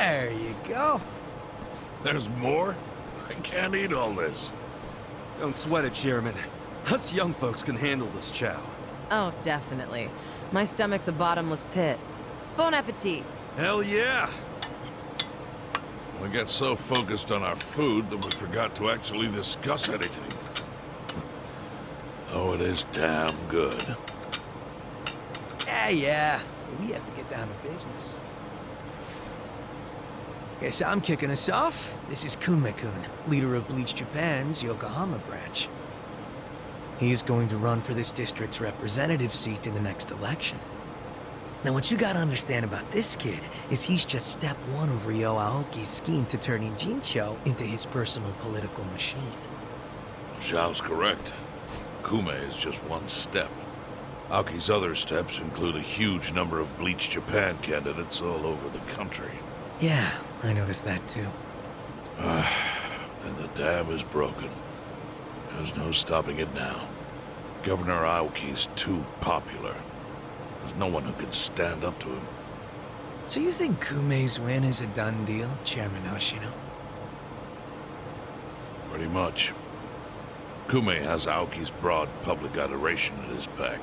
There you go. There's more? I can't eat all this. Don't sweat it, Chairman. Us young folks can handle this chow. Oh, definitely. My stomach's a bottomless pit. Bon appetit. Hell yeah! We get so focused on our food that we forgot to actually discuss anything. Oh, it is damn good. Yeah. We have to get down to business. Guess I'm kicking us off. This is Kume-kun, leader of Bleach Japan's Yokohama branch. He's going to run for this district's representative seat in the next election. Now, what you gotta understand about this kid is he's just step one of Ryo Aoki's scheme to turn Ijincho into his personal political machine. Zhao's correct. Kume is just one step. Aoki's other steps include a huge number of Bleach Japan candidates all over the country. Yeah, I noticed that too. And the dam is broken. There's no stopping it now. Governor Aoki's too popular. There's no one who can stand up to him. So you think Kume's win is a done deal, Chairman Hoshino? Pretty much. Kume has Aoki's broad public adoration at his back.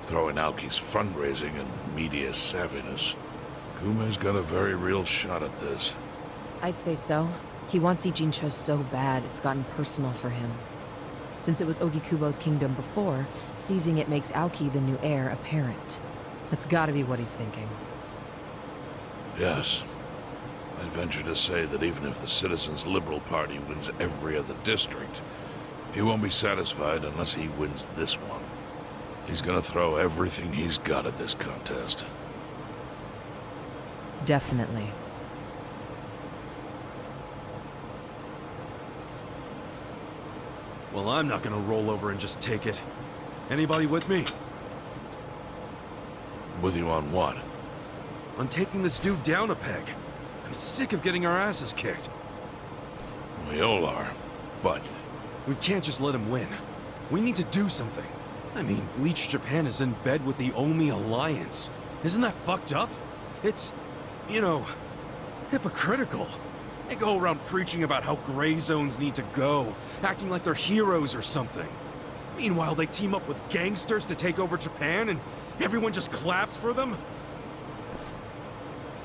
Throwing Aoki's fundraising and media savviness, Kume's got a very real shot at this. I'd say so. He wants Ijincho so bad, it's gotten personal for him. Since it was Ogikubo's kingdom before, seizing it makes Aoki the new heir apparent. That's gotta be what he's thinking. Yes. I'd venture to say that even if the Citizens' Liberal Party wins every other district, he won't be satisfied unless he wins this one. He's gonna throw everything he's got at this contest. Definitely. Well, I'm not gonna roll over and just take it. Anybody with me? With you on what? On taking this dude down a peg. I'm sick of getting our asses kicked. We all are, but... We can't just let him win. We need to do something. I mean, Bleach Japan is in bed with the Omi Alliance. Isn't that fucked up? It's, you know, hypocritical. They go around preaching about how gray zones need to go, acting like they're heroes or something. Meanwhile, they team up with gangsters to take over Japan, and everyone just claps for them?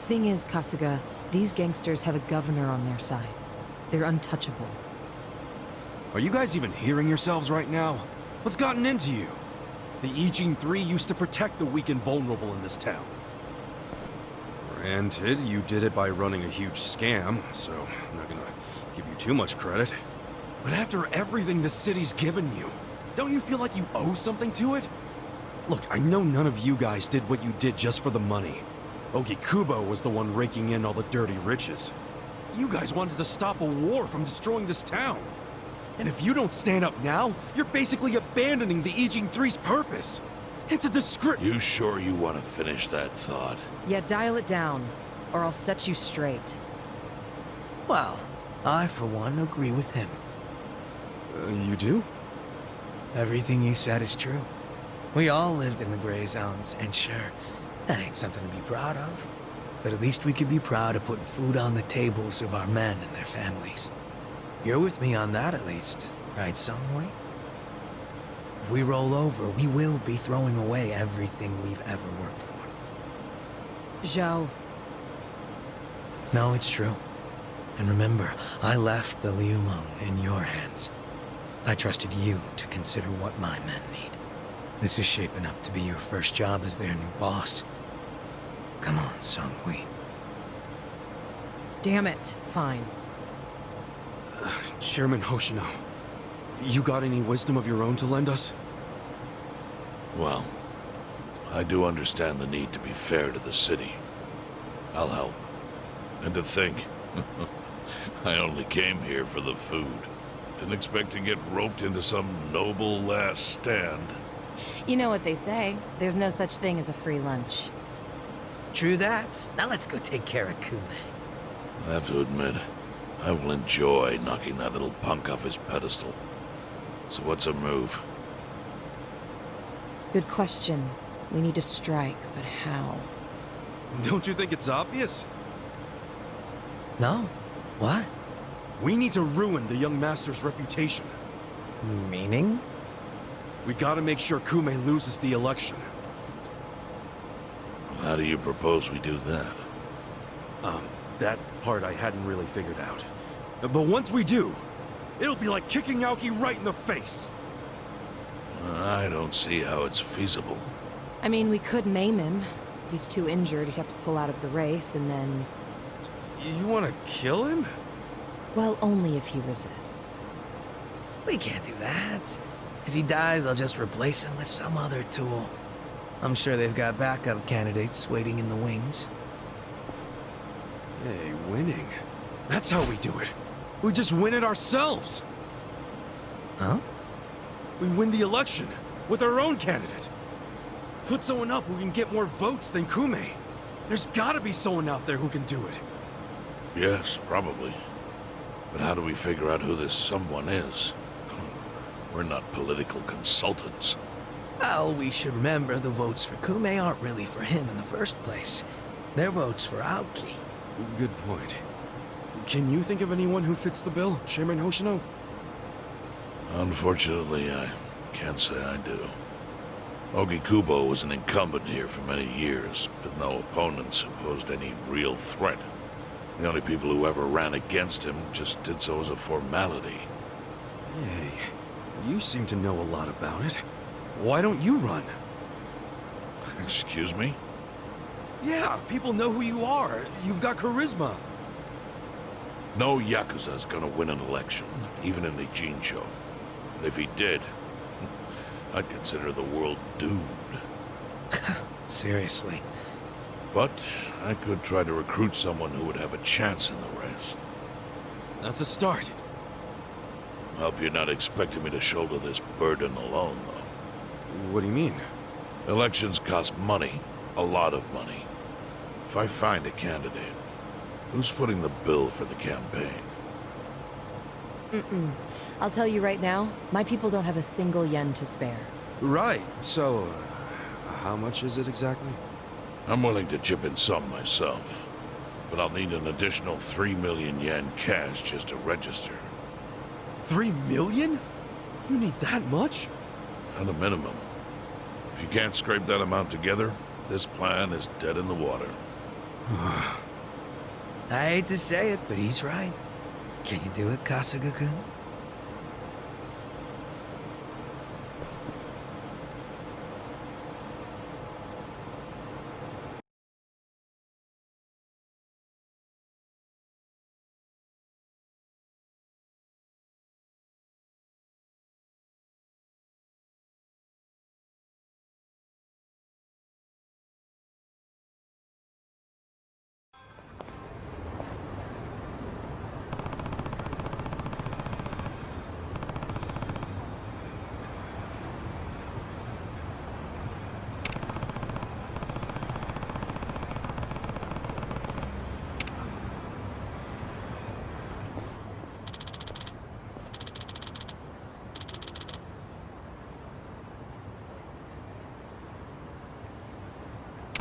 Thing is, Kasuga, these gangsters have a governor on their side. They're untouchable. Are you guys even hearing yourselves right now? What's gotten into you? The Ijin 3 used to protect the weak and vulnerable in this town. Granted, you did it by running a huge scam, so I'm not gonna give you too much credit. But after everything the city's given you, don't you feel like you owe something to it? Look, I know none of you guys did what you did just for the money. Ogikubo was the one raking in all the dirty riches. You guys wanted to stop a war from destroying this town. And if you don't stand up now, you're basically abandoning the Ijin 3's purpose. It's a disgrace. You sure you want to finish that thought? Yeah, dial it down, or I'll set you straight. Well, I, for one, agree with him. You do? Everything you said is true. We all lived in the gray zones, and sure, that ain't something to be proud of. But at least we could be proud of putting food on the tables of our men and their families. You're with me on that, at least, right, Songwei? If we roll over, we will be throwing away everything we've ever worked for. Zhao. No, it's true. And remember, I left the Liumeng in your hands. I trusted you to consider what my men need. This is shaping up to be your first job as their new boss. Come on, Songwei. Damn it. Fine. Chairman Hoshino, you got any wisdom of your own to lend us? Well, I do understand the need to be fair to the city. I'll help. And to think, I only came here for the food. Didn't expect to get roped into some noble last stand. You know what they say. There's no such thing as a free lunch. True that. Now let's go take care of Kume. I have to admit, I will enjoy knocking that little punk off his pedestal. So what's a move? Good question. We need to strike, but how? Don't you think it's obvious? No? What? We need to ruin the young master's reputation. Meaning? We gotta make sure Kume loses the election. How do you propose we do that? That part I hadn't really figured out. But once we do, it'll be like kicking Aoki right in the face. I don't see how it's feasible. I mean, we could maim him. If he's too injured, he'd have to pull out of the race, and then... You wanna kill him? Well, only if he resists. We can't do that. If he dies, they'll just replace him with some other tool. I'm sure they've got backup candidates waiting in the wings. Hey, winning. That's how we do it. We just win it ourselves. Huh? We win the election with our own candidate. Put someone up who can get more votes than Kume. There's gotta be someone out there who can do it. Yes, probably. But how do we figure out who this someone is? We're not political consultants. Well, we should remember the votes for Kume aren't really for him in the first place. They're votes for Aoki. Good point. Can you think of anyone who fits the bill, Chairman Hoshino? Unfortunately, I can't say I do. Ogikubo was an incumbent here for many years, with no opponents who posed any real threat. The only people who ever ran against him just did so as a formality. Hey, you seem to know a lot about it. Why don't you run? Excuse me? Yeah, people know who you are. You've got charisma. No Yakuza's gonna win an election, even in the Jincho. And if he did, I'd consider the world doomed. Seriously. But I could try to recruit someone who would have a chance in the race. That's a start. Hope you're not expecting me to shoulder this burden alone, though. What do you mean? Elections cost money, a lot of money. If I find a candidate, who's footing the bill for the campaign? I'll tell you right now, my people don't have a single yen to spare. Right, so, how much is it exactly? I'm willing to chip in some myself, but I'll need an additional 3 million yen cash just to register. 3 million? You need that much? At a minimum. If you can't scrape that amount together, this plan is dead in the water. I hate to say it, but he's right. Can you do it, Kasuga-kun?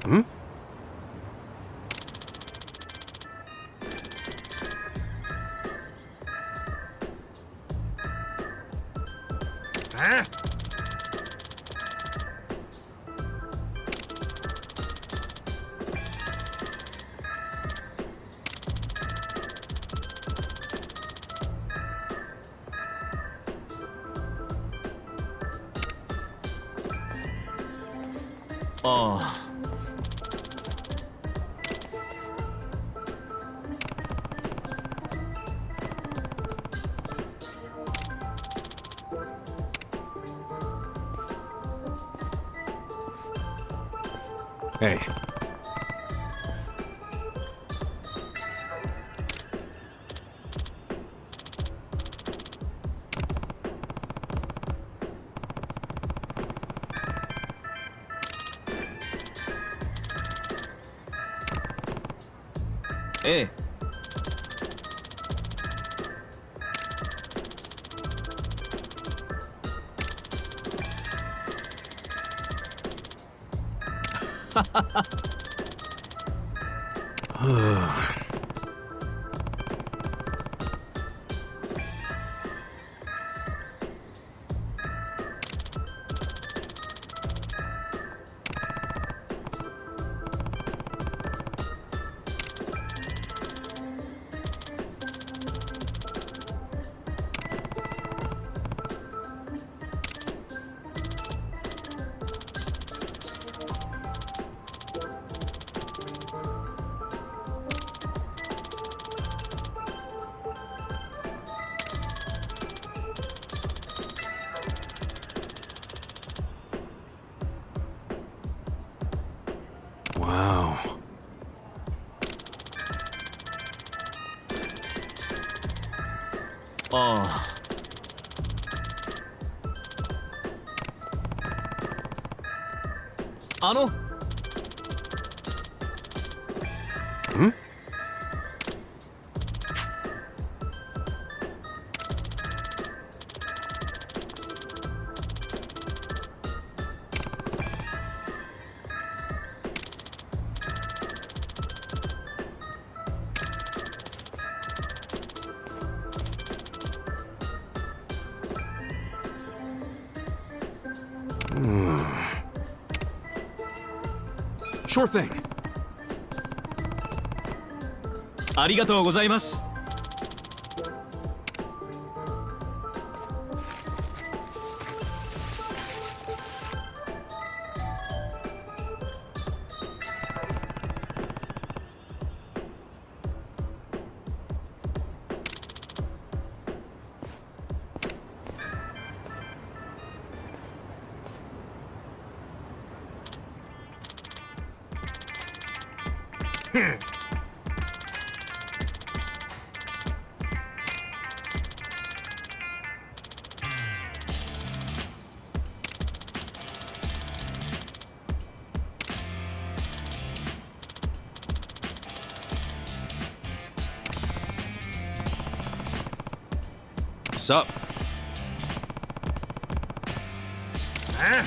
Hmm? Huh? Oh. Hey. Hey. ああ。ん? Sure thing. ありがとうございます。Sup? Huh?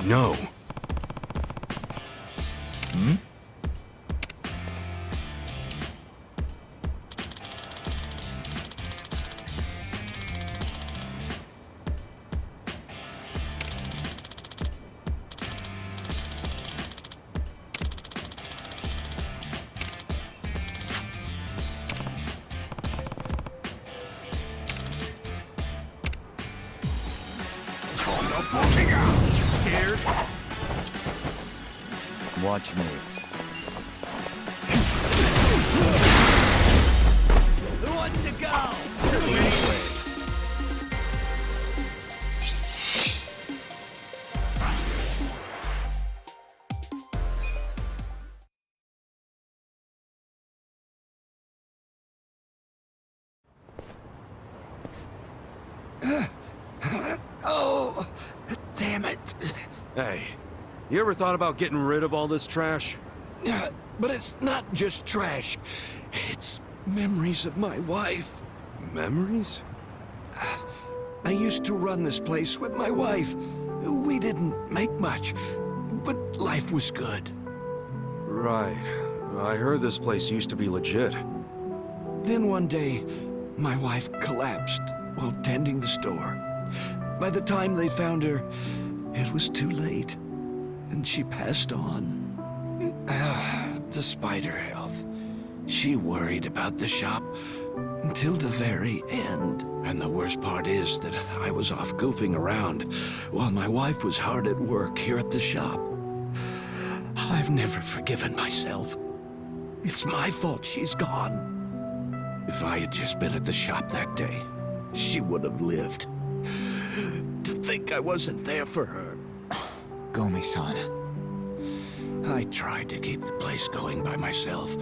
No. Hmm? Scared? Watch me. Who wants to go? Oh, damn it. Hey, you ever thought about getting rid of all this trash? But it's not just trash. It's memories of my wife. Memories? I used to run this place with my wife. We didn't make much, but life was good. Right. I heard this place used to be legit. Then one day, my wife collapsed while tending the store. By the time they found her, it was too late, and she passed on. Despite her health, she worried about the shop until the very end. And the worst part is that I was off goofing around while my wife was hard at work here at the shop. I've never forgiven myself. It's my fault she's gone. If I had just been at the shop that day, she would have lived. To think I wasn't there for her. Gomi-san. I tried to keep the place going by myself,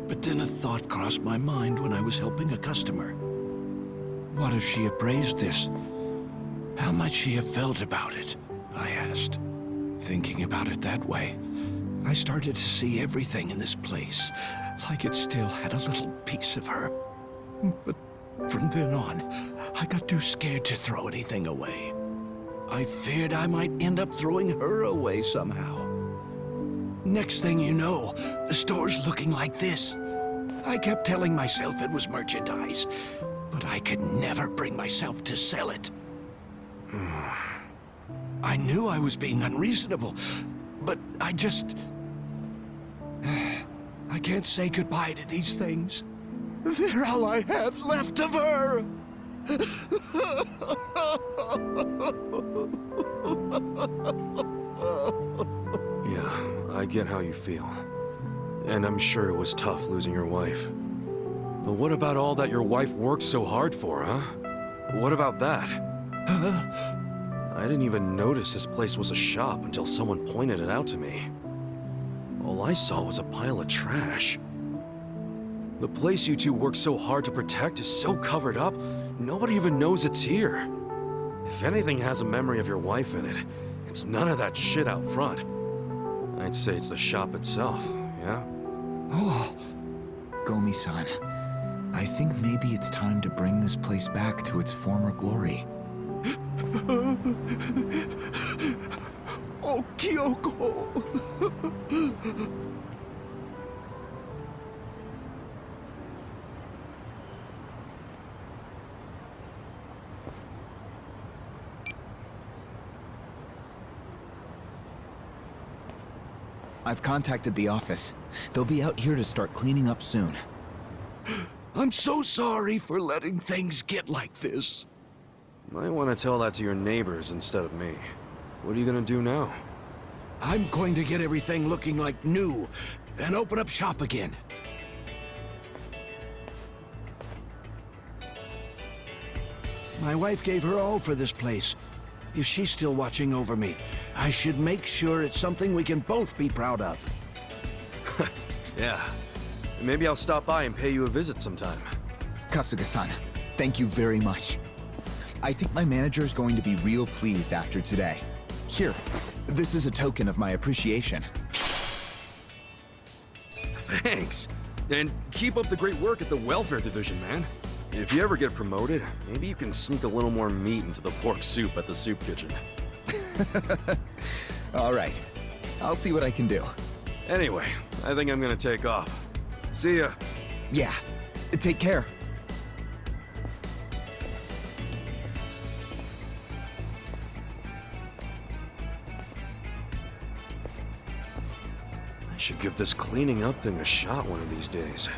but then a thought crossed my mind when I was helping a customer. What if she appraised this? How might she have felt about it? I asked. Thinking about it that way, I started to see everything in this place like it still had a little piece of her. But from then on, I got too scared to throw anything away. I feared I might end up throwing her away somehow. Next thing you know, the store's looking like this. I kept telling myself it was merchandise, but I could never bring myself to sell it. I knew I was being unreasonable, but I just... I can't say goodbye to these things. They're all I have left of her! Yeah, I get how you feel. And I'm sure it was tough losing your wife. But what about all that your wife worked so hard for, huh? What about that? I didn't even notice this place was a shop until someone pointed it out to me. All I saw was a pile of trash. The place you two worked so hard to protect is so covered up, nobody even knows it's here. If anything has a memory of your wife in it, it's none of that shit out front. I'd say it's the shop itself, yeah? Oh, Gomi-san. I think maybe it's time to bring this place back to its former glory. Oh, Kyoko! I've contacted the office. They'll be out here to start cleaning up soon. I'm so sorry for letting things get like this. Might want to tell that to your neighbors instead of me. What are you gonna do now? I'm going to get everything looking like new and open up shop again. My wife gave her all for this place. If she's still watching over me, I should make sure it's something we can both be proud of. Yeah. Maybe I'll stop by and pay you a visit sometime. Kasuga-san, thank you very much. I think my manager's going to be real pleased after today. Here, this is a token of my appreciation. Thanks. And keep up the great work at the welfare division, man. If you ever get promoted, maybe you can sneak a little more meat into the pork soup at the soup kitchen. All right, I'll see what I can do. Anyway, I think I'm gonna take off. See ya. Yeah, take care. I should give this cleaning up thing a shot one of these days.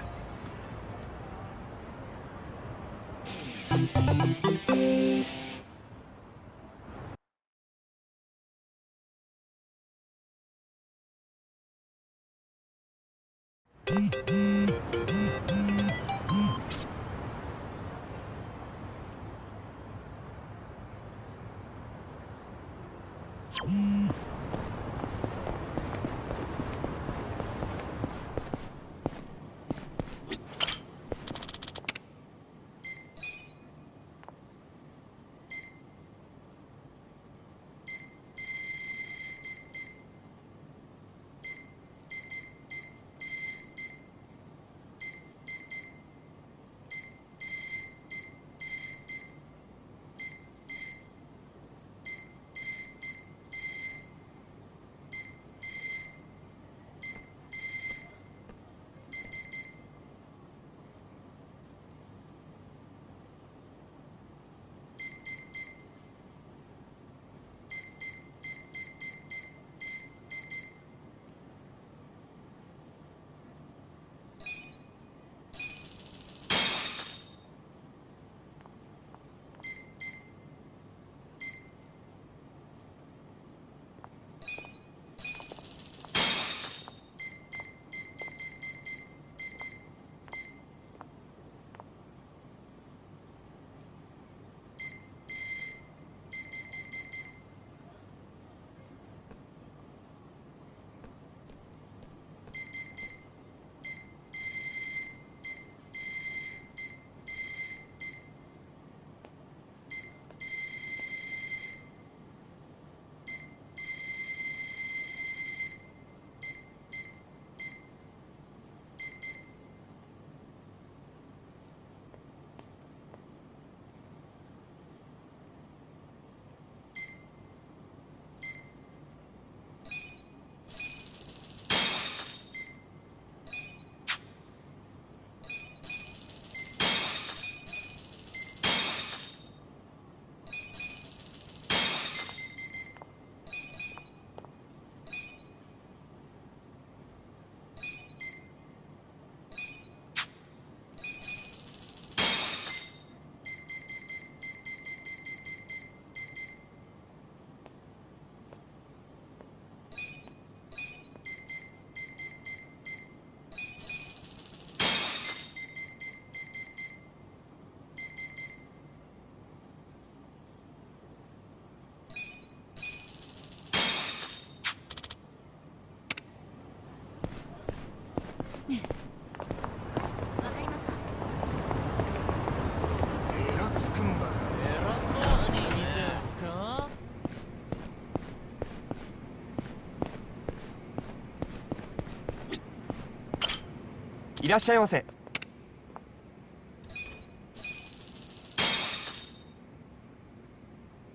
いらっしゃいませ。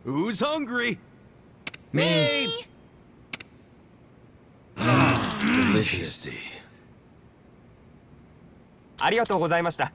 Who's hungry? Me! Delicious. ありがとうございました。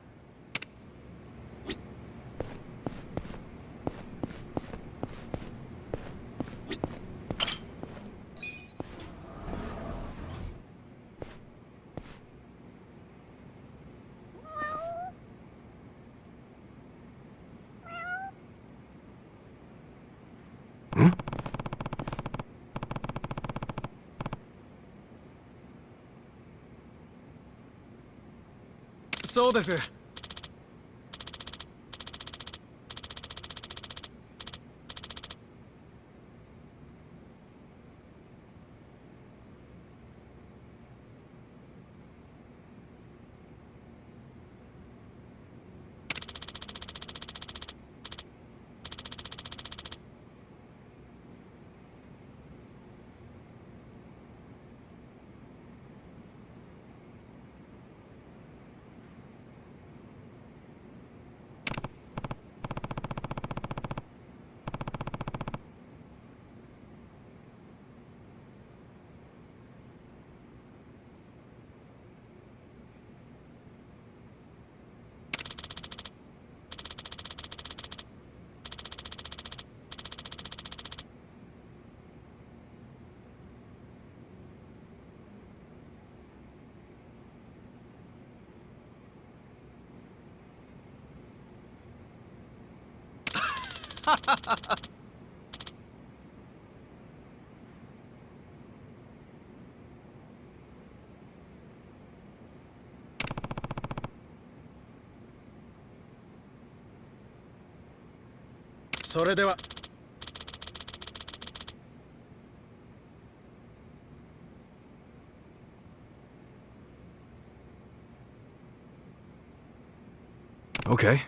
そうです。それでは。Okay.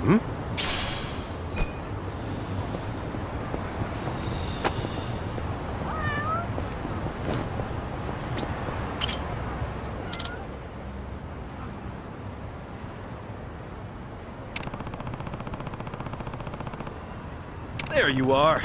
Hmm? There you are.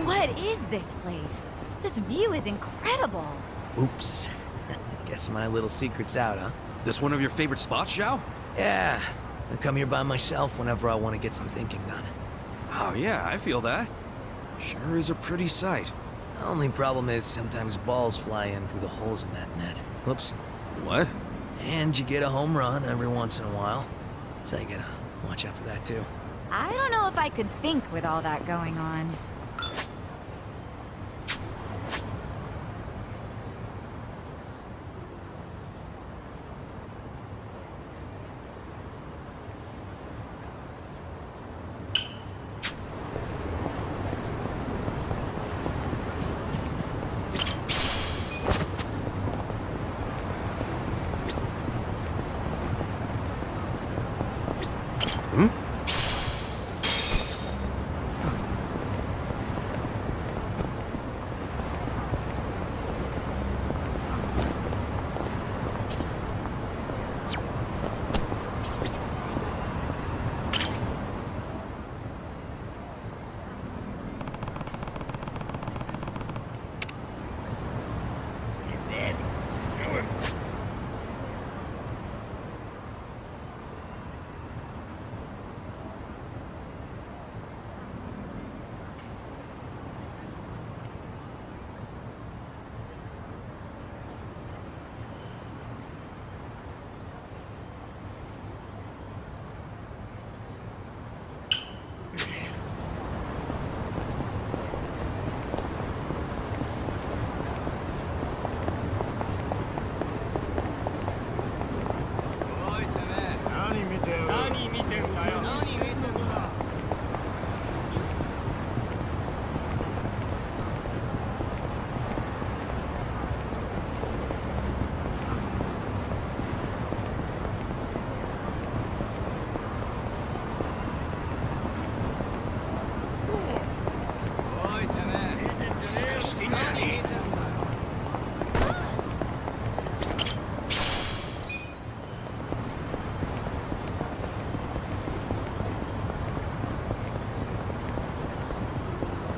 What is this place? This view is incredible. Oops. Guess my little secret's out, huh? This one of your favorite spots, Xiao? Yeah. I come here by myself whenever I want to get some thinking done. Oh yeah, I feel that. Sure is a pretty sight. The only problem is sometimes balls fly in through the holes in that net. Whoops. What? And you get a home run every once in a while. So you gotta watch out for that too. I don't know if I could think with all that going on. Hmm?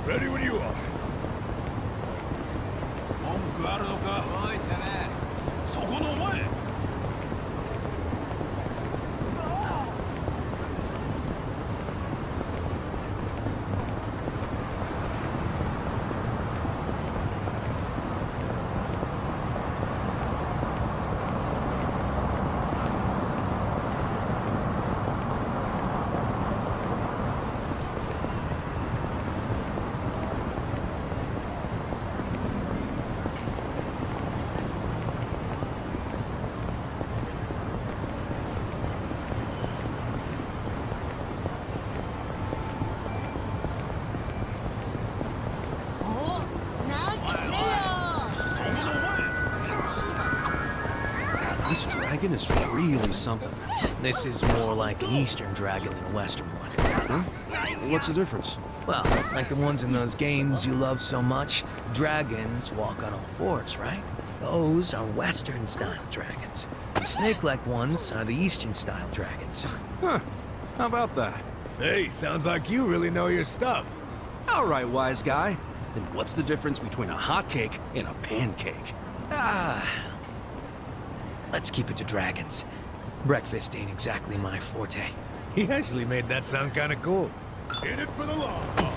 Ready when you are. 文句あるのか。おいてめえ、そこのお前。This dragon is really something. This is more like an Eastern dragon than a Western one. Huh? What's the difference? Well, like the ones in those games you love so much, dragons walk on all fours, right? Those are Western-style dragons. The snake-like ones are the Eastern-style dragons. Huh. How about that? Hey, sounds like you really know your stuff. All right, wise guy. Then what's the difference between a hotcake and a pancake? Let's keep it to dragons. Breakfast ain't exactly my forte. He actually made that sound kind of cool. In it for the long haul.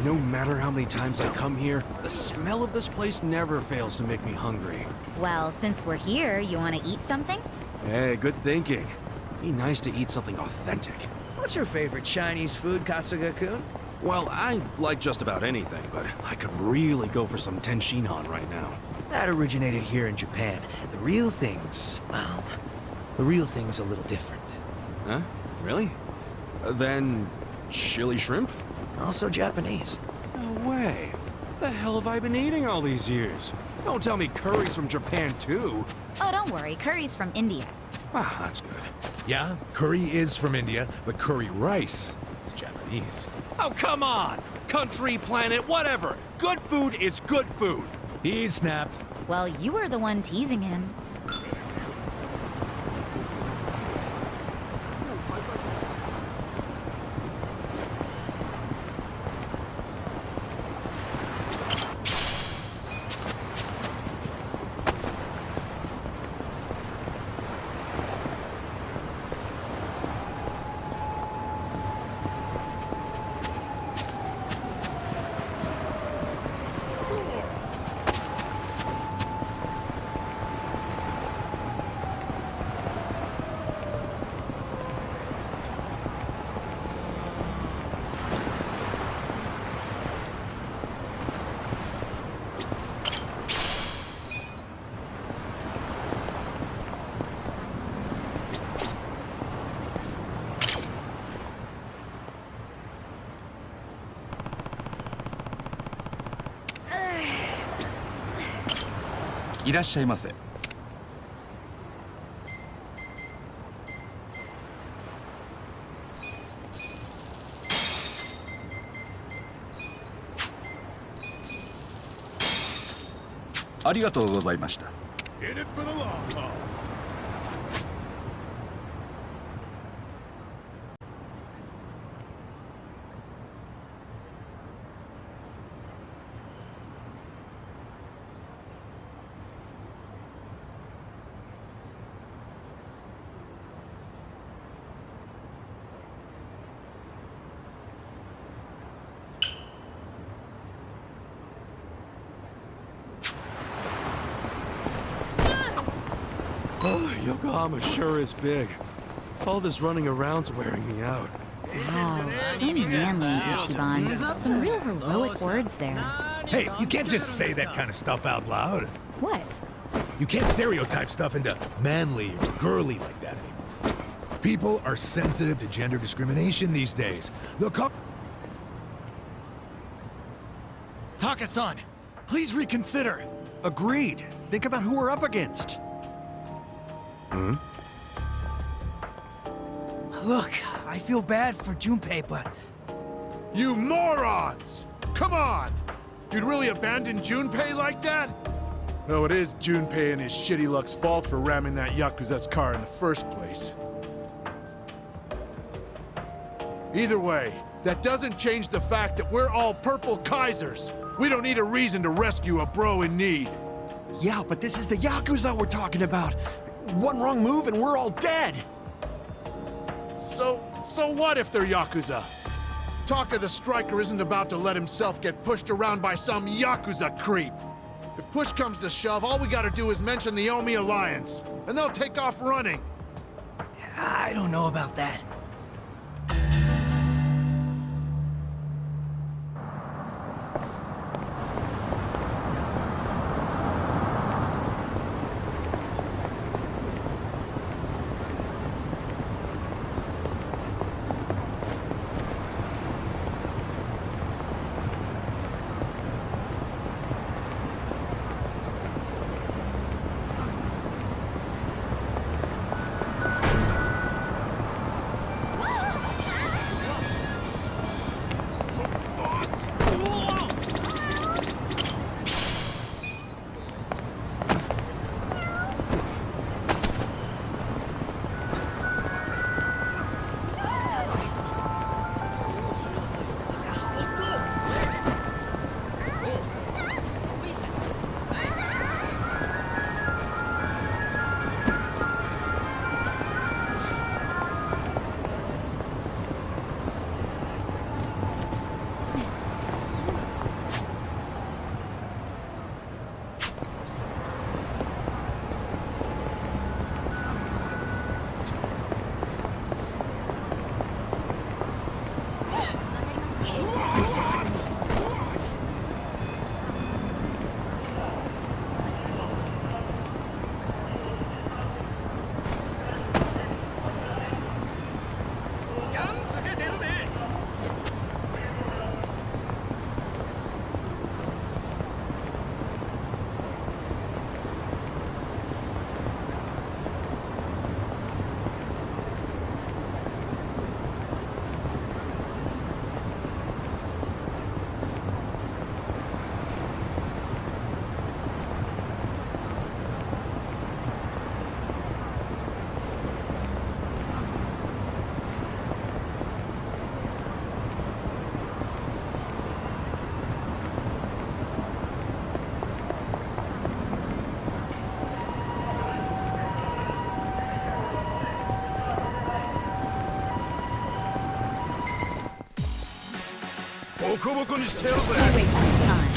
No matter how many times I come here, the smell of this place never fails to make me hungry. Well, since we're here, you want to eat something? Hey, good thinking. Be nice to eat something authentic. What's your favorite Chinese food, Kasuga-kun? Well, I like just about anything, but I could really go for some tenshinhan right now. That originated here in Japan. The real thing's, well, the real thing's a little different. Huh? Really? Then chili shrimp? Also Japanese. No way. The hell have I been eating all these years? Don't tell me curry's from Japan too. Oh, don't worry. Curry's from India. Ah, that's good. Yeah, curry is from India, but curry rice is Japanese. Oh, come on! Country, planet, whatever. Good food is good food. He snapped. Well, you were the one teasing him.いらっしゃいませ。ありがとうございました。In it for the long haul. Oh, Yokohama sure is big. All this running around's wearing me out. Wow, so manly, Ichiban. Some real heroic words there. Hey, you can't just say that kind of stuff out loud. What? You can't stereotype stuff into manly or girly like that anymore. People are sensitive to gender discrimination these days. They'll come... Taka-san, please reconsider. Agreed. Think about who we're up against. Hmm? Look, I feel bad for Junpei, but... You morons! Come on! You'd really abandon Junpei like that? Though it is Junpei and his shitty luck's fault for ramming that Yakuza's car in the first place. Either way, that doesn't change the fact that we're all purple Kaisers. We don't need a reason to rescue a bro in need. Yeah, but this is the Yakuza we're talking about. One wrong move and we're all dead. So what if they're Yakuza? Taka the Striker isn't about to let himself get pushed around by some Yakuza creep. If push comes to shove, all we gotta do is mention the Omi Alliance, and they'll take off running. I don't know about that. Don't waste my time.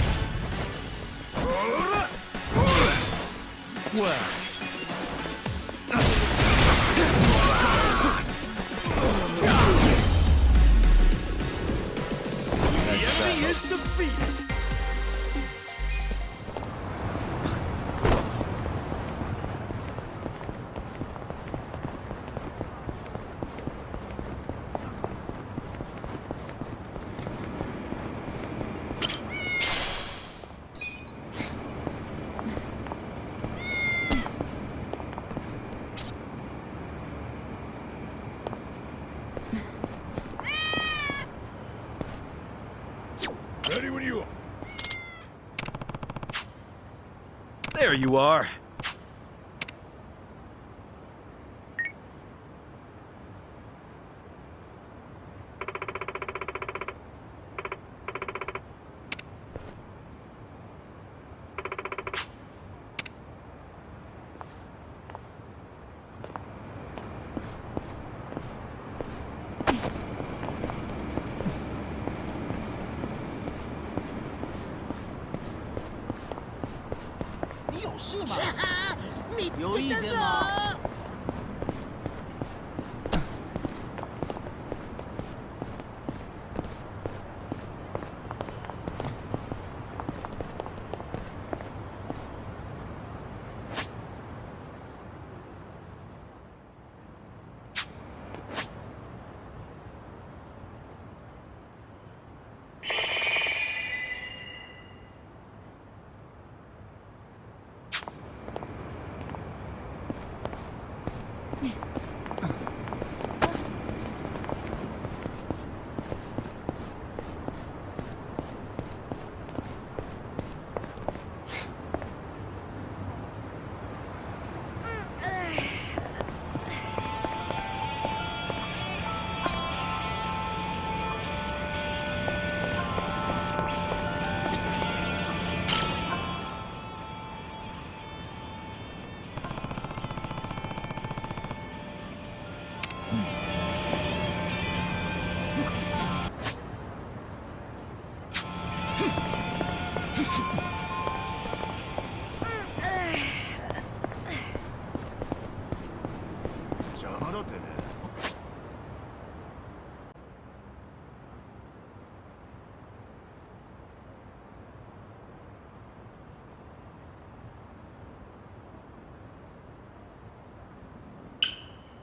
Ready when you are. There you are.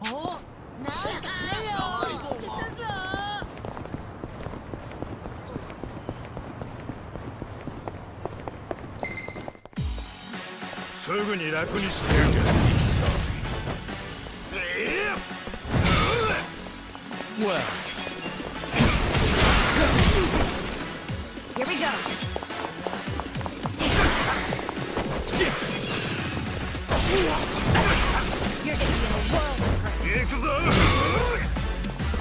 Well, Here we go. You're gonna be in a world of hurt.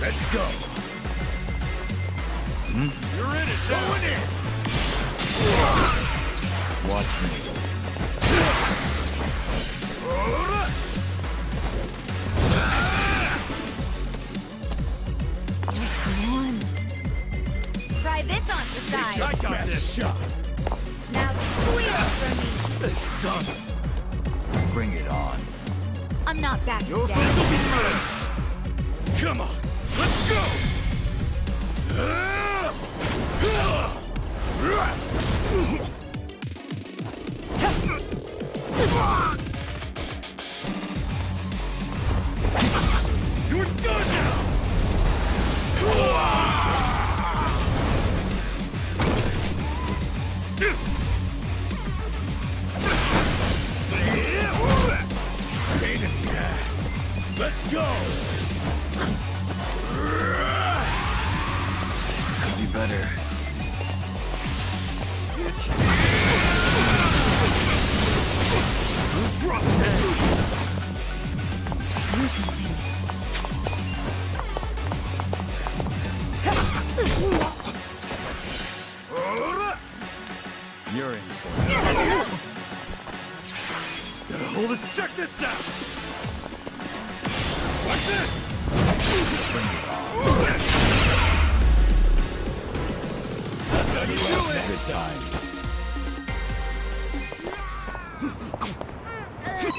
Let's go. You're in it. Go in it. Watch me. Come on. Try this on for size. I got this shot. Now squeal for me. Sucks. Bring it on. I'm not backing Your down. friends will be mine. Come on. Let's go. You're done now. Pain in the ass. Let's go. This could be better. Drop dead. Do something. You're in for it. Gotta hold it. Check this out. Watch this. Bring it on. How you doing? Good times.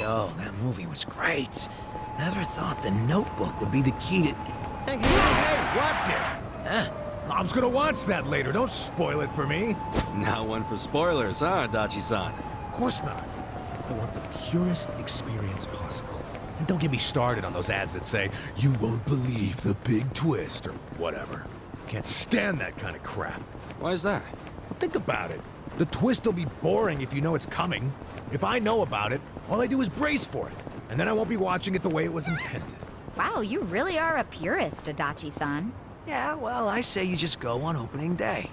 yo, that movie was great. Never thought The Notebook would be the key to... Hey, watch it! Huh? I was gonna watch that later. Don't spoil it for me. Not one for spoilers, huh, Dachi-san? Of course not. I want the purest experience possible. And don't get me started on those ads that say, you won't believe the big twist, or whatever. Can't stand that kind of crap. Why is that? Well, think about it. The twist will be boring if you know it's coming. If I know about it, all I do is brace for it. And then I won't be watching it the way it was intended. Wow, you really are a purist, Adachi-san. Yeah, well, I say you just go on opening day.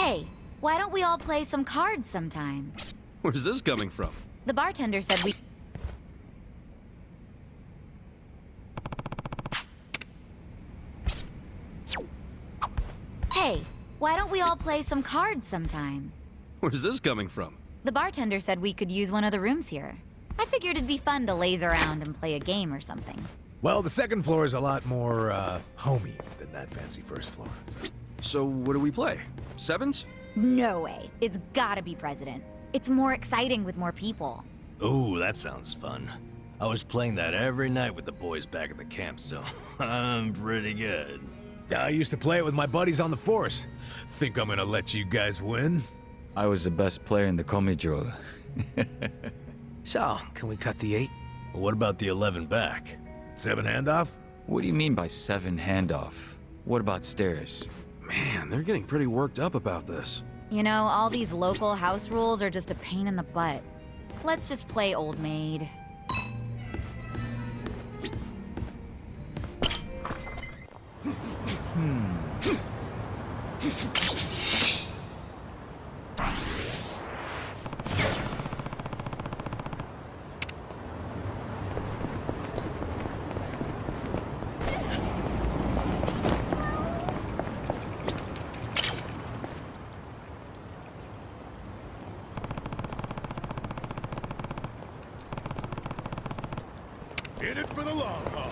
Hey, why don't we all play some cards sometime? Where's this coming from? The bartender said we... Hey, why don't we all play some cards sometime? Where's this coming from? The bartender said we could use one of the rooms here. I figured it'd be fun to laze around and play a game or something. Well, the second floor is a lot more, homey than that fancy first floor. So what do we play? Sevens? No way. It's gotta be President. It's more exciting with more people. Ooh, that sounds fun. I was playing that every night with the boys back at the camp, so I'm pretty good. I used to play it with my buddies on the force. Think I'm gonna let you guys win? I was the best player in the Komijol. So, can we cut the 8? What about the 11 back? 7 handoff? What do you mean by 7 handoff? What about stairs? Man, they're getting pretty worked up about this. You know, all these local house rules are just a pain in the butt. Let's just play Old Maid. In it for the long haul.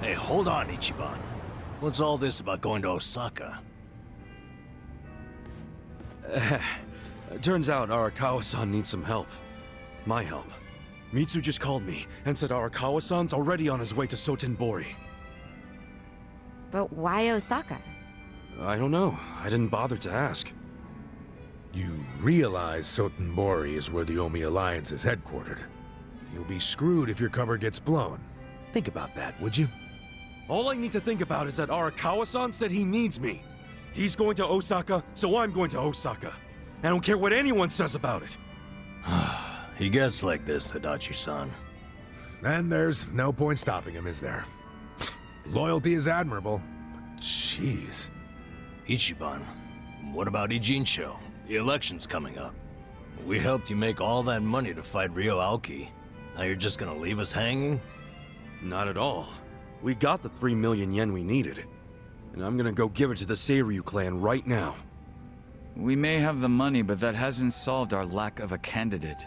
Hey, hold on, Ichiban. What's all this about going to Osaka? Turns out Arakawa-san needs some help. My help. Mitsu just called me and said Arakawa-san's already on his way to Sotenbori. But why Osaka? I don't know. I didn't bother to ask. You realize Sotenbori is where the Omi Alliance is headquartered. You'll be screwed if your cover gets blown. Think about that, would you? All I need to think about is that Arakawa-san said he needs me. He's going to Osaka, so I'm going to Osaka. I don't care what anyone says about it. He gets like this, Tadachi-san. And there's no point stopping him, is there? Loyalty is admirable, but jeez. Ichiban, what about Ijincho? The election's coming up. We helped you make all that money to fight Ryo Aoki. Now you're just gonna leave us hanging? Not at all. We got the 3 million yen we needed. And I'm gonna go give it to the Seiryu clan right now. We may have the money, but that hasn't solved our lack of a candidate.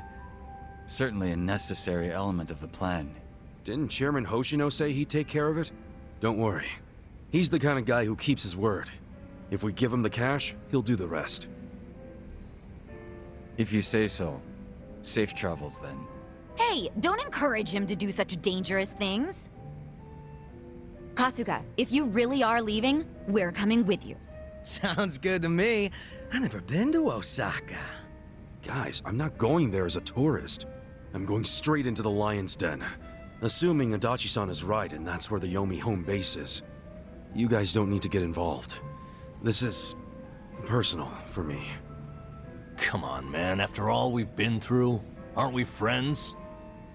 Certainly a necessary element of the plan. Didn't Chairman Hoshino say he'd take care of it? Don't worry. He's the kind of guy who keeps his word. If we give him the cash, he'll do the rest. If you say so. Safe travels, then. Hey, don't encourage him to do such dangerous things. Kasuga, if you really are leaving, we're coming with you. Sounds good to me. I've never been to Osaka. Guys, I'm not going there as a tourist. I'm going straight into the Lion's Den. Assuming Adachi-san is right and that's where the Yomi home base is. You guys don't need to get involved. This is personal for me. Come on, man. After all we've been through, aren't we friends?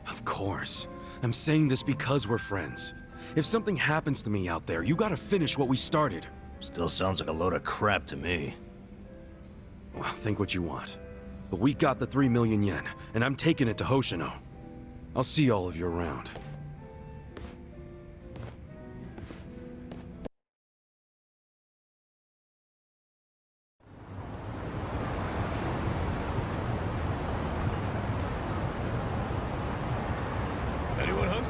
Of course. I'm saying this because we're friends. If something happens to me out there, you gotta finish what we started. Still sounds like a load of crap to me. Well, think what you want. But we got the 3 million yen, and I'm taking it to Hoshino. I'll see all of you around. Anyone home?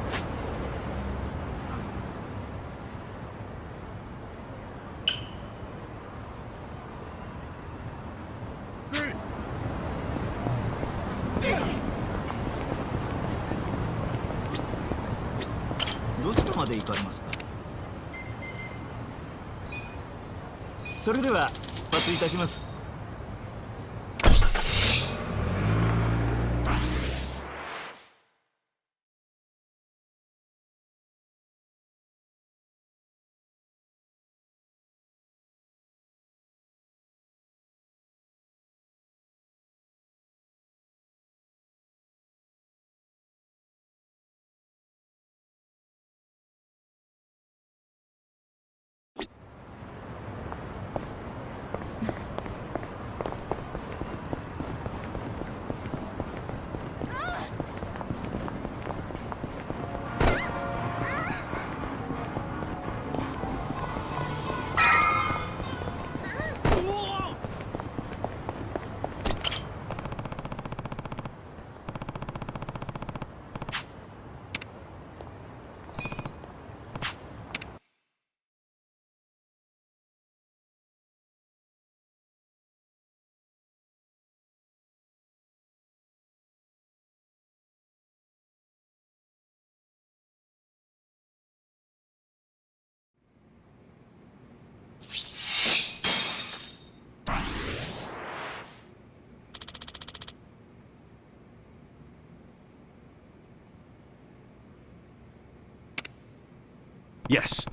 Yes.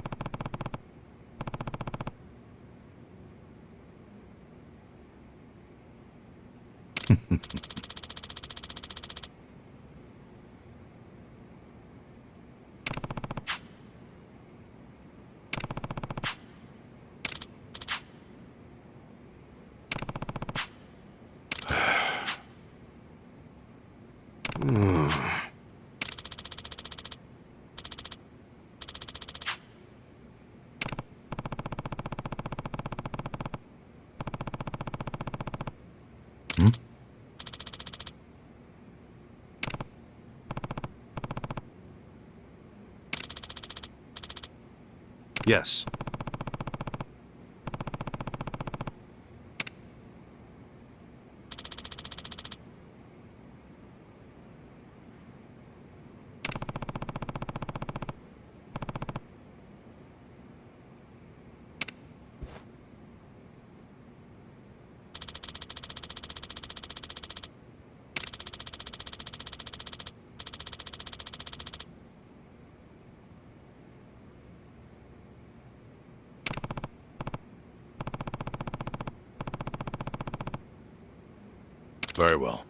Yes. Very well.